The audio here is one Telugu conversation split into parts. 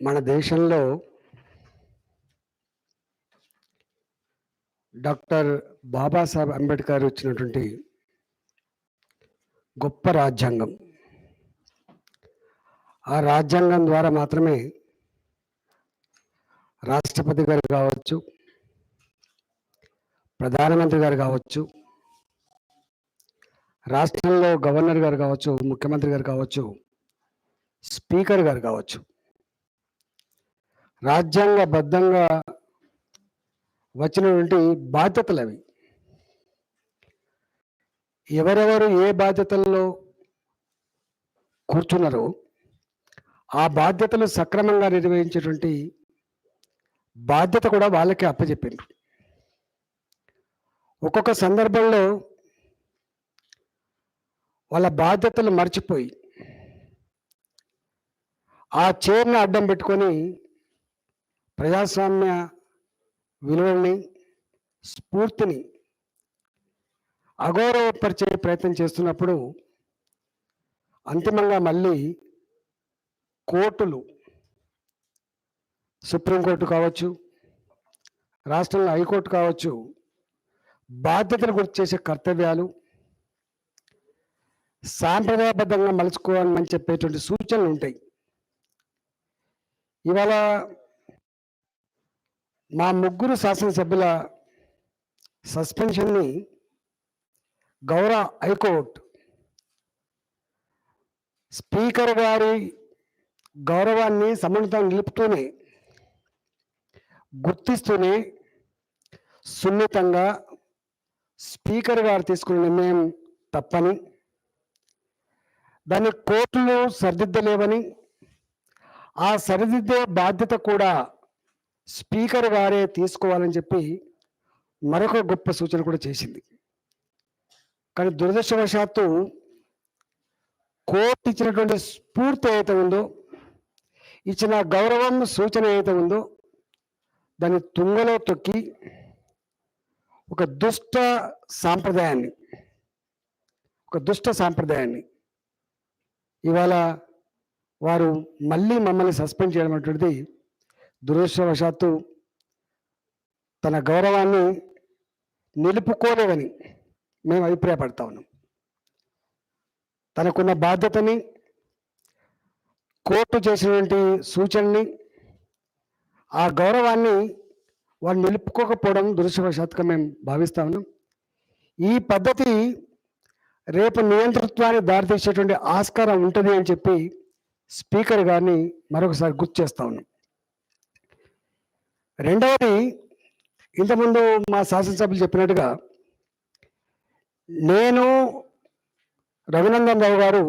మన దేశంలో డాక్టర్ బాబాసాహెబ్ అంబేద్కర్ ఇచ్చినటువంటి గొప్ప రాజ్యాంగం. ఆ రాజ్యాంగం ద్వారా మాత్రమే రాష్ట్రపతి గారు కావచ్చు, ప్రధానమంత్రి గారు కావచ్చు, రాష్ట్రంలో గవర్నర్ గారు కావచ్చు, ముఖ్యమంత్రి గారు కావచ్చు, స్పీకర్ గారు కావచ్చు, రాజ్యాంగబద్ధంగా వచ్చినటువంటి బాధ్యతలు అవి. ఎవరెవరు ఏ బాధ్యతల్లో కూర్చున్నారో ఆ బాధ్యతలు సక్రమంగా నిర్వహించేటువంటి బాధ్యత కూడా వాళ్ళకే అప్పచెప్పిండ్రు. ఒక్కొక్క సందర్భంలో వాళ్ళ బాధ్యతలు మర్చిపోయి ఆ చైర్ని అడ్డం పెట్టుకొని ప్రజాస్వామ్య విలువల్ని, స్ఫూర్తిని అగౌరవపరిచే ప్రయత్నం చేస్తున్నప్పుడు అంతిమంగా మళ్ళీ కోర్టులు, సుప్రీంకోర్టు కావచ్చు, రాష్ట్రంలో హైకోర్టు కావచ్చు, బాధ్యతలు గుర్తు చేసే కర్తవ్యాలు సాంప్రదాయబద్ధంగా మలుచుకోవాలని చెప్పేటువంటి సూచనలు ఉంటాయి. ఇవాళ మా ముగ్గురు శాసనసభ్యుల సస్పెన్షన్ని గౌరవ హైకోర్టు స్పీకర్ గారి గౌరవాన్ని సమున్నతంగా నిలుపుతూనే, గుర్తిస్తూనే సున్నితంగా స్పీకర్ గారు తీసుకున్న నిర్ణయం తప్పని, దాన్ని కోర్టులు సరిదిద్దలేవని, ఆ సరిదిద్దే బాధ్యత కూడా స్పీకర్ గారే తీసుకోవాలని చెప్పి మరొక గొప్ప సూచన కూడా చేసింది. కానీ దురదృష్టవశాత్తు కోర్టు ఇచ్చినటువంటి స్ఫూర్తి ఏదైతే ఉందో, ఇచ్చిన గౌరవం సూచన ఏదైతే ఉందో, దాన్ని తుంగలో తొక్కి ఒక దుష్ట సాంప్రదాయాన్ని ఇవాళ వారు మళ్ళీ మమ్మల్ని సస్పెండ్ చేయడం అనేటువంటిది దురదృష్టవశాత్తు తన గౌరవాన్ని నిలుపుకోలేదని మేము అభిప్రాయపడతా ఉన్నాం. తనకున్న బాధ్యతని, కోర్టు చేసినటువంటి సూచనని, ఆ గౌరవాన్ని వారు నిలుపుకోకపోవడం దురదృష్టవశాత్తుగా మేము భావిస్తా ఉన్నాం. ఈ పద్ధతి రేపు నియంతృత్వానికి దారితీసేటువంటి ఆస్కారం ఉంటుంది అని చెప్పి స్పీకర్ గారిని మరొకసారి గుర్తు చేస్తా ఉన్నాం. రెండవది, ఇంతకుముందు మా శాసనసభ్యులు చెప్పినట్టుగా నేను, రఘునందన్ రావు గారు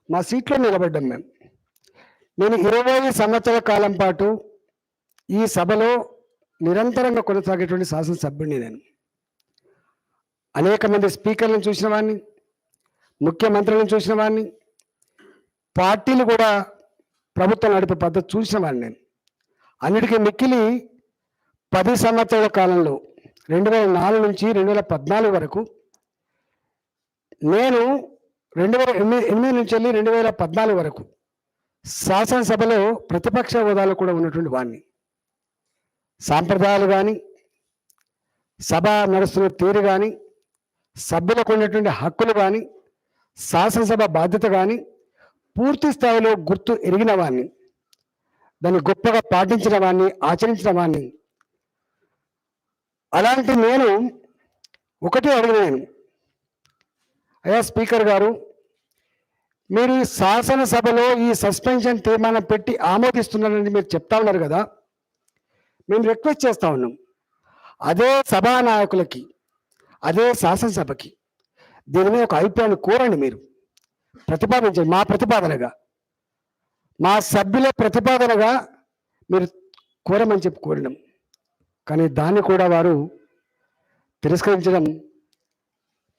మా సీట్లో నిలబడ్డాం. నేను 20 సంవత్సరాల కాలం పాటు ఈ సభలో నిరంతరంగా కొనసాగేటువంటి శాసనసభ్యుడిని. నేను అనేక మంది స్పీకర్లను చూసిన వాడిని, ముఖ్యమంత్రులను చూసిన వాడిని, పార్టీలు కూడా ప్రభుత్వం నడిపే పద్ధతి చూసిన వాడిని. నేను అన్నిటికీ మిక్కిలి 10 సంవత్సరాల కాలంలో 2004 నుంచి 2014 వరకు, నేను 2008 నుంచి వెళ్ళి 2014 వరకు శాసనసభలో ప్రతిపక్ష హోదాలో కూడా ఉన్నటువంటి వాడిని. సాంప్రదాయాలు కానీ, సభ నడుస్తున్న తీరు కానీ, సభ్యులకు ఉన్నటువంటి హక్కులు కానీ, శాసనసభ బాధ్యత కానీ పూర్తి స్థాయిలో గుర్తు ఎరిగిన వాడిని, దాన్ని గొప్పగా పాటించిన వాడిని, ఆచరించిన వాడిని. అలాంటి నేను ఒకటే అడిగినాను, అయ్యా స్పీకర్ గారు, మీరు ఈ శాసనసభలో ఈ సస్పెన్షన్ తీర్మానం పెట్టి ఆమోదిస్తున్నారని మీరు చెప్తా ఉన్నారు కదా, మేము రిక్వెస్ట్ చేస్తూ ఉన్నాం, అదే సభానాయకులకి, అదే శాసనసభకి దీని మీద ఒక అభిప్రాయాన్ని కోరండి, మీరు ప్రతిపాదించండి. మా సభ్యుల ప్రతిపాదనగా మీరు కోరమని చెప్పి కోరినాం. కానీ దాన్ని కూడా వారు తిరస్కరించడం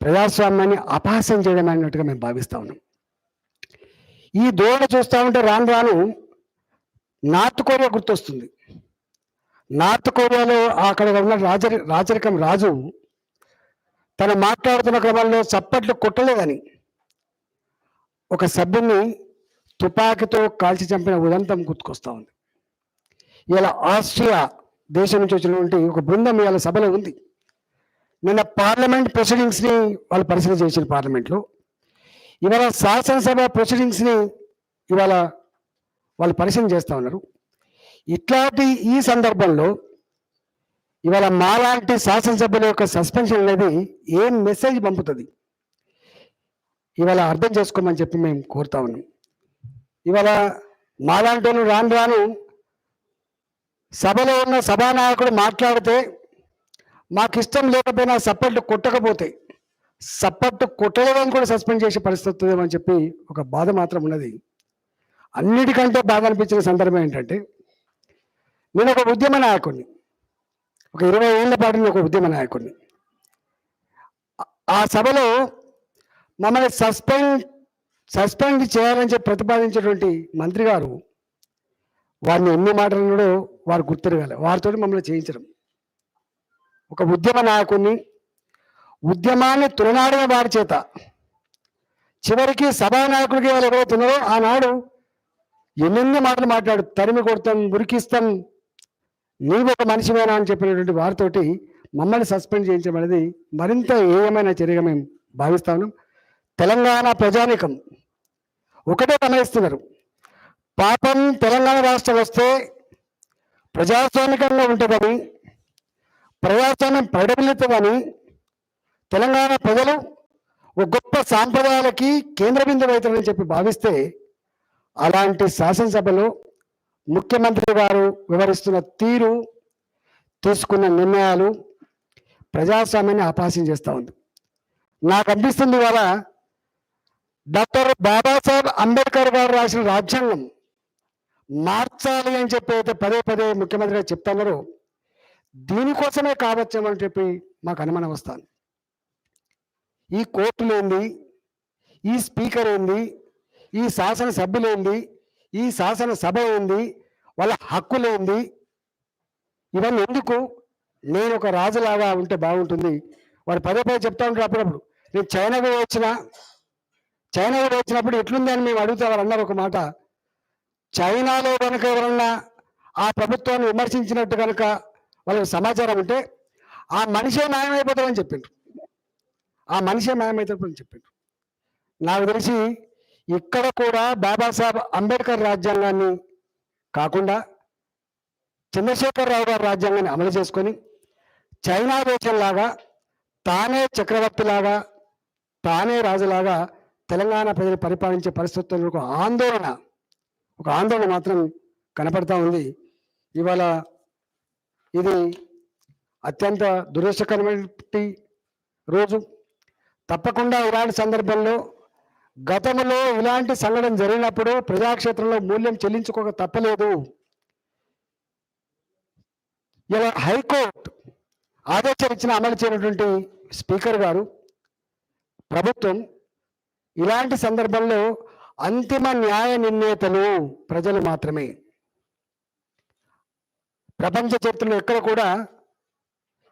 ప్రజాస్వామ్యాన్ని అపహాస్యం చేయడం అన్నట్టుగా మేము భావిస్తూ ఉన్నాం. ఈ ధోరణి చూస్తూ ఉంటే రాను రాను నార్త్ కొరియా గుర్తొస్తుంది. నార్త్ కొరియాలో అక్కడ ఉన్న రాజరికం రాజు తను మాట్లాడుతున్న క్రమంలో చప్పట్లు కొట్టలేదని ఒక సభ్యుని తుపాకీతో కాల్చి చంపిన ఉదంతం గుర్తుకొస్తూ ఉంది. ఇలా ఆస్ట్రియా దేశం నుంచి వచ్చినటువంటి ఒక బృందం ఇవాళ సభలో ఉంది. నిన్న పార్లమెంట్ ప్రొసీడింగ్స్ని వాళ్ళు పరిశీలన చేసిన పార్లమెంట్లో, ఇవాళ శాసనసభ ప్రొసీడింగ్స్ని ఇవాళ వాళ్ళు పరిశీలన చేస్తూ ఉన్నారు. ఇట్లాంటి ఈ సందర్భంలో ఇవాళ మాలాంటి శాసనసభ్యుల యొక్క సస్పెన్షన్ అనేది ఏం మెసేజ్ పంపుతుంది ఇవాళ అర్థం చేసుకోమని చెప్పి మేము కోరుతా ఉన్నాం. ఇవాళ మాలాంటి వాళ్ళు రాను రాను సభలో ఉన్న సభానాయకుడు మాట్లాడితే మాకు ఇష్టం లేకపోయినా సప్పట్లు కొట్టకపోతే సప్పట్టు కొట్టలేదని కూడా సస్పెండ్ చేసే పరిస్థితి వస్తుందేమని చెప్పి ఒక బాధ మాత్రం ఉన్నది. అన్నిటికంటే బాధ అనిపించిన సందర్భం ఏంటంటే, నేను ఒక ఉద్యమ నాయకుడిని, ఒక 20 ఏళ్ల పాటు నేను ఒక ఉద్యమ నాయకుడిని. ఆ సభలో మమ్మల్ని సస్పెండ్ చేయాలని చెప్పి ప్రతిపాదించినటువంటి మంత్రి గారు వారిని ఎన్ని మాటలు ఉన్నాడో వారు గుర్తిరగాలి. వారితో మమ్మల్ని చేయించడం, ఒక ఉద్యమ నాయకుడిని, ఉద్యమాన్ని తులనాడిన వారి చేత చివరికి సభానాయకుడికి వాళ్ళు ఎవరైతున్నారో ఆనాడు ఎన్నెన్ని మాటలు మాట్లాడు, తరిమి కొడతాం, మురికిస్తాం, నీవు ఒక మనిషివేనా అని చెప్పినటువంటి వారితోటి మమ్మల్ని సస్పెండ్ చేయించడం అనేది మరింత ఏమైన చర్యగా మేము భావిస్తా ఉన్నాం. తెలంగాణ ప్రజానీకం ఒకటే గమనిస్తున్నారు, పాపం తెలంగాణ రాష్ట్రం వస్తే ప్రజాస్వామికంగా ఉంటుందని, ప్రజాస్వామ్యం పరిడమిల్లుతుందని, తెలంగాణ ప్రజలు ఒక గొప్ప సాంప్రదాయాలకి కేంద్ర బిందువు అవుతారని చెప్పి భావిస్తే, అలాంటి శాసనసభలో ముఖ్యమంత్రి గారు వివరిస్తున్న తీరు, తీసుకున్న నిర్ణయాలు ప్రజాస్వామ్యాన్ని ఆపాసం చేస్తూ ఉంది. నాకు అనిపిస్తుంది ఇవాళ డాక్టర్ బాబాసాహెబ్ అంబేద్కర్ గారు రాసిన రాజ్యాంగం మార్చాలి అని చెప్పి అయితే పదే పదే ముఖ్యమంత్రి గారు చెప్తున్నారు, దీనికోసమే కావచ్చేమని చెప్పి మాకు అనుమానం వస్తాను. ఈ కోర్టులు ఏంది, ఈ స్పీకర్ ఏంది, ఈ శాసనసభ్యులు ఏంది, ఈ శాసనసభ ఏంది, వాళ్ళ హక్కులేంది, ఇవన్నీ ఎందుకు? నేను ఒక రాజులాగా ఉంటే బాగుంటుంది. వాడు పదే పదే చెప్తా ఉంటారు. అప్పుడప్పుడు నేను చైనాకు వచ్చినప్పుడు ఎట్లుంది అని మేము అడుగుతా, వారు అన్నారు ఒక మాట, చైనాలో కనుక ఎవరన్నా ఆ ప్రభుత్వాన్ని విమర్శించినట్టు కనుక వాళ్ళకి సమాచారం ఉంటే ఆ మనిషే న్యాయమైపోతారని చెప్పిండ్రు, ఆ మనిషే న్యాయమైపోతారని చెప్పిండ్రు. నాకు తెలిసి ఇక్కడ కూడా బాబాసాహెబ్ అంబేద్కర్ రాజ్యాంగాన్ని కాకుండా చంద్రశేఖరరావు గారి రాజ్యాంగాన్ని అమలు చేసుకొని చైనా దేశంలాగా తానే చక్రవర్తిలాగా తానే రాజులాగా తెలంగాణ ప్రజలు పరిపాలించే పరిస్థితుల్లో ఒక ఆందోళన మాత్రం కనపడతా ఉంది. ఇవాళ ఇది అత్యంత దురదృష్టకరమైన రోజు. తప్పకుండా ఇలాంటి సందర్భంలో గతంలో ఇలాంటి సంఘటన జరిగినప్పుడు ప్రజాక్షేత్రంలో మూల్యం చెల్లించుకోక తప్పలేదు. ఇలా హైకోర్టు ఆదేశాలు ఇచ్చిన అమలు చేయనటువంటి స్పీకర్ గారు, ప్రభుత్వం ఇలాంటి సందర్భంలో అంతిమ న్యాయ నిర్ణేతలు ప్రజలు మాత్రమే. ప్రపంచ చరిత్రలో ఎక్కడ కూడా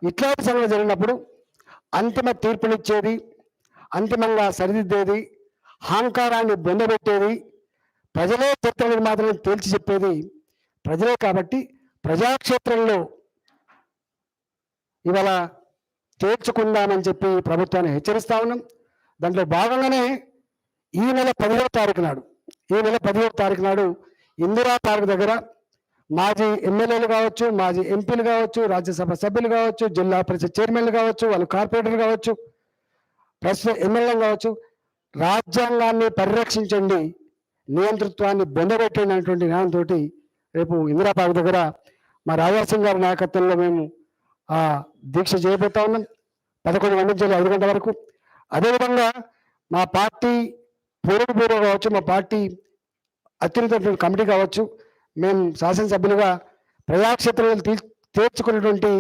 ఇట్లాంటి సంఘటన జరిగినప్పుడు అంతిమ తీర్పునిచ్చేది, అంతిమంగా సరిదిద్దేది, అహంకారాన్ని బొందబెట్టేది, ప్రజలే చరిత్ర నిర్మాతలను తేల్చి చెప్పేది ప్రజలే. కాబట్టి ప్రజాక్షేత్రంలో ఇవాళ తేల్చుకుందామని చెప్పి ప్రభుత్వాన్ని హెచ్చరిస్తా ఉన్నాం. దాంట్లో భాగంగానే ఈ నెల 10వ తారీఖు నాడు ఇందిరా పార్క్ దగ్గర మాజీ ఎమ్మెల్యేలు కావచ్చు, మాజీ ఎంపీలు కావచ్చు, రాజ్యసభ సభ్యులు కావచ్చు, జిల్లా పరిషత్ చైర్మన్లు కావచ్చు, వాళ్ళు కార్పొరేటర్లు కావచ్చు, ప్రస్తుత ఎమ్మెల్యేలు కావచ్చు, రాజ్యాంగాన్ని పరిరక్షించండి, నియంతృత్వాన్ని బొందబెట్టండి అనేటువంటి నినాదంతో రేపు ఇందిరా పార్క్ దగ్గర మా రాజాసింగ్ గారి నాయకత్వంలో మేము ఆ దీక్ష చేయబోతా ఉన్నాం. 11 గంటల నుంచి 5 గంటల వరకు. అదేవిధంగా మా పార్టీ పూర్వ కావచ్చు, మా పార్టీ అత్యున్నత కమిటీ కావచ్చు, మేము శాసనసభ్యులుగా ప్రజాక్షేత్రంలో తీర్చుకున్నటువంటి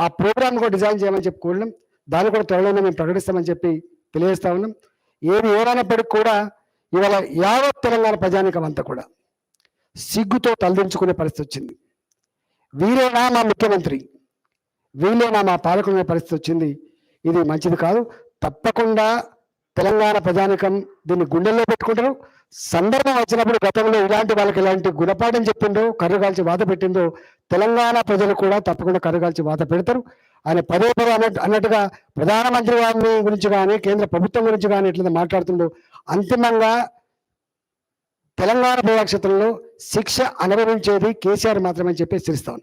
ఆ ప్రోగ్రామ్ కూడా డిజైన్ చేయమని చెప్పి కోరినాం. దాన్ని కూడా త్వరలోనే మేము ప్రకటిస్తామని చెప్పి తెలియజేస్తా ఉన్నాం. ఏది ఏమైనప్పటికీ కూడా ఇవాళ యావత్ తెలంగాణ ప్రజానీకం అంతా కూడా సిగ్గుతో తలదించుకునే పరిస్థితి వచ్చింది. వీరేనా మా ముఖ్యమంత్రి, వీళ్ళేనా మా పాలకునే పరిస్థితి వచ్చింది. ఇది మంచిది కాదు. తప్పకుండా తెలంగాణ ప్రజానికం దీన్ని గుండెల్లో పెట్టుకుంటారు. సందర్భం వచ్చినప్పుడు గతంలో ఇలాంటి వాళ్ళకి ఎలాంటి గుణపాఠం చెప్పిందో, కర్రుగాల్చి వాత పెట్టిందో తెలంగాణ ప్రజలు కూడా తప్పకుండా కర్రుగాల్చి వాత పెడతారు. ఆయన పదే పదే అన్నట్టుగా ప్రధానమంత్రి గారి గురించి కానీ కేంద్ర ప్రభుత్వం గురించి కానీ ఎట్లా మాట్లాడుతుండో అంతిమంగా తెలంగాణ ప్రజాక్షేత్రంలో శిక్ష అనుభవించేది కేసీఆర్ మాత్రమే చెప్పి హెచ్చరిస్తాను.